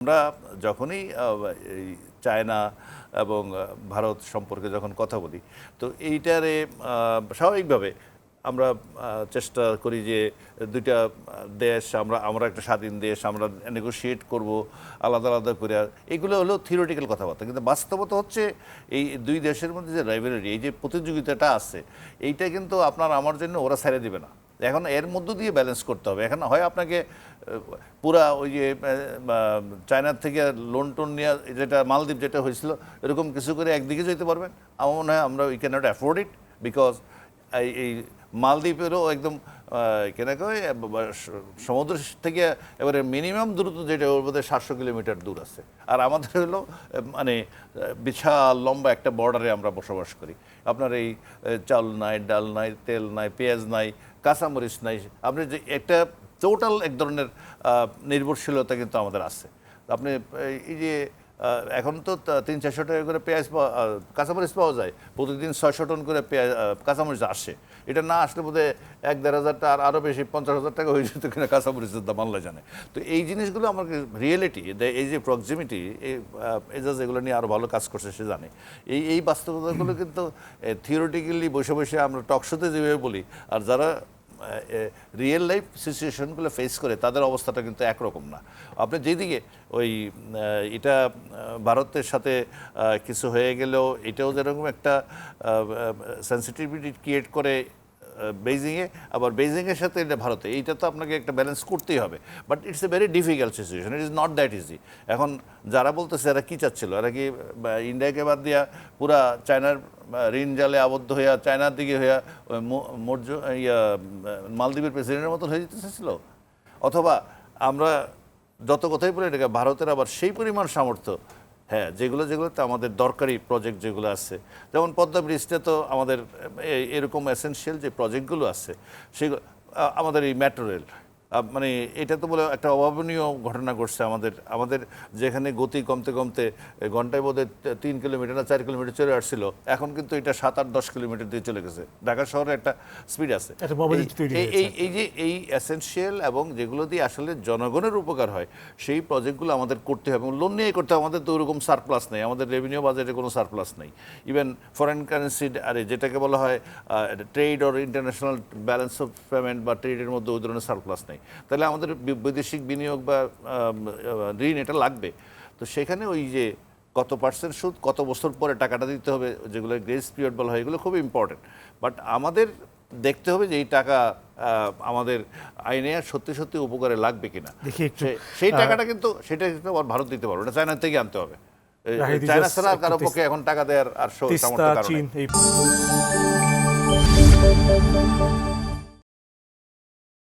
আমরা যখনই এই চায়না এবং ভারত সম্পর্কে যখন কথা বলি তো এইটারে স্বাভাবিকভাবে আমরা চেষ্টা করি যে দুইটা দেশ আমরা আমরা একটা স্বাধীন দেশ আমরা নেগোশিয়েট করব আলাদা আলাদা করে এগুলো হলো থিওরিটিক্যাল কথাবার্তা কিন্তু বাস্তবতা হচ্ছে এই দুই দেশের মধ্যে যে রাইভালরি এই যে প্রতিযোগিতাটা আছে এইটা কিন্তু আপনার আমার জন্য ওরা ছেড়ে দিবে না। এখন এর মধ্য দিয়ে ব্যালেন্স করতে হবে। এখন হয় আপনাকে পুরা ওই যে চায়নার থেকে লোন টোন নেওয়া যেটা মালদ্বীপ যেটা হয়েছিল এরকম কিছু করে একদিকে যেতে পারবেন। আমার মনে হয় আমরা we can not afford it because এই মালদ্বীপেরও একদম কেন কয় সমুদ্র থেকে এবারে মিনিমাম দূরত্ব যেটা ওর মধ্যে 700 কিলোমিটার দূর আছে আর আমাদের হলো মানে বিশাল লম্বা একটা বর্ডারে আমরা বসবাস করি। আপনার এই চাল নাই, ডাল নাই, তেল নাই, পেঁয়াজ নাই, কাঁচামরিচ নাই, আপনি যে একটা টোটাল এক ধরনের নির্ভরশীলতা কিন্তু আমাদের আছে। আপনি এই যে এখন তো 300-400 টাকা করে পেঁয়াজ কাঁচামরিচ পাওয়া যায়, প্রতিদিন 600 টন করে পেঁয়াজ কাঁচামরিচ আসে। এটা না আসলে বোধহয় 1-1,500 টাকা আর আরও বেশি 50,000 টাকা হয়ে যেত কিনা কাঁচামরিচের দাম আল্লাহ জানে। তো এই জিনিসগুলো আমাকে রিয়েলিটি এই যে প্রক্সিমিটি এজাজ এগুলো নিয়ে আরও ভালো কাজ করছে সে জানে। এই বাস্তবতাগুলো কিন্তু থিওরিটিক্যালি বসে বসে আমরা টকশোতে যেভাবে বলি আর যারা রিয়েল লাইফ সিচুয়েশনগুলো ফেস করে তাদের অবস্থাটা কিন্তু একরকম না। আপনি যেদিকে ওই এটা ভারতের সাথে কিছু হয়ে গেলেও এটাও যেরকম একটা সেন্সিটিভিটি ক্রিয়েট করে বেইজিংয়ে, আবার বেইজিংয়ের সাথে এটা ভারতে, এইটা তো আপনাকে একটা ব্যালেন্স করতেই হবে। But it's a very difficult situation, it is not that easy. এখন যারা বলতেছে এরা কী চাচ্ছিল, এরা কি ইন্ডিয়াকে বাদ দিয়া পুরা চায়নার ঋণ জালে আবদ্ধ হইয়া চায়নার দিকে হইয়া মৌর্য মালদ্বীপের প্রেসিডেন্টের মতন হয়ে যেতে চাচ্ছিল? অথবা আমরা যত কথাই বলি এটাকে ভারতের আবার সেই পরিমাণ সামর্থ্য, হ্যাঁ, যেগুলোতে আমাদের দরকারি প্রজেক্ট যেগুলো আছে, যেমন পদ্মা ব্রিজটা তো আমাদের এরকম এসেনশিয়াল যে প্রজেক্টগুলো আছে সেগুলো, আমাদের এই মেট্রো রেল, মানে এটা তো বলে একটা অভাবনীয় ঘটনা ঘটছে আমাদের যেখানে গতি কমতে কমতে ঘন্টায় বোধহয় 3 কিলোমিটার না 4 কিলোমিটার চলে আসছিল, এখন কিন্তু এটা 7-8-10 কিলোমিটার দিয়ে চলে গেছে। ঢাকা শহরে একটা স্পিড আছে। এই যে এই এসেনশিয়াল এবং যেগুলো দিয়ে আসলে জনগণের উপকার হয় সেই প্রজেক্টগুলো আমাদের করতে হবে এবং লোন নিয়ে করতে হবে। আমাদের তো ওরকম সারপ্লাস নেই, আমাদের রেভিনিউ বাজেটে কোনো সারপ্লাস নেই। ইভেন ফরেন কারেন্সি আরে যেটাকে বলা হয় trade or international balance of payment বা ট্রেডের মধ্যে ওই ধরনের সারপ্লাস নেই। তাহলে আমাদের বৈদেশিক বিনিয়োগ বা ঋণ এটা লাগবে। তো সেখানে ওই যে কত পার্সেন্ট সুদ, কত বছর পরে টাকাটা দিতে হবে, যেগুলো গ্রেস পিরিয়ড বলা হয়, এগুলো খুব ইম্পর্টেন্ট। বাট আমাদের দেখতে হবে যে এই টাকা আমাদের আইনে সত্যি সত্যি উপকারে লাগবে কিনা। সেই টাকাটা কিন্তু ভারত দিতে পারবে, ওটা চায়না থেকে আনতে হবে। চায়না ছাড়া কারো পক্ষে এখন টাকা দেওয়ার আর সামর্থ্য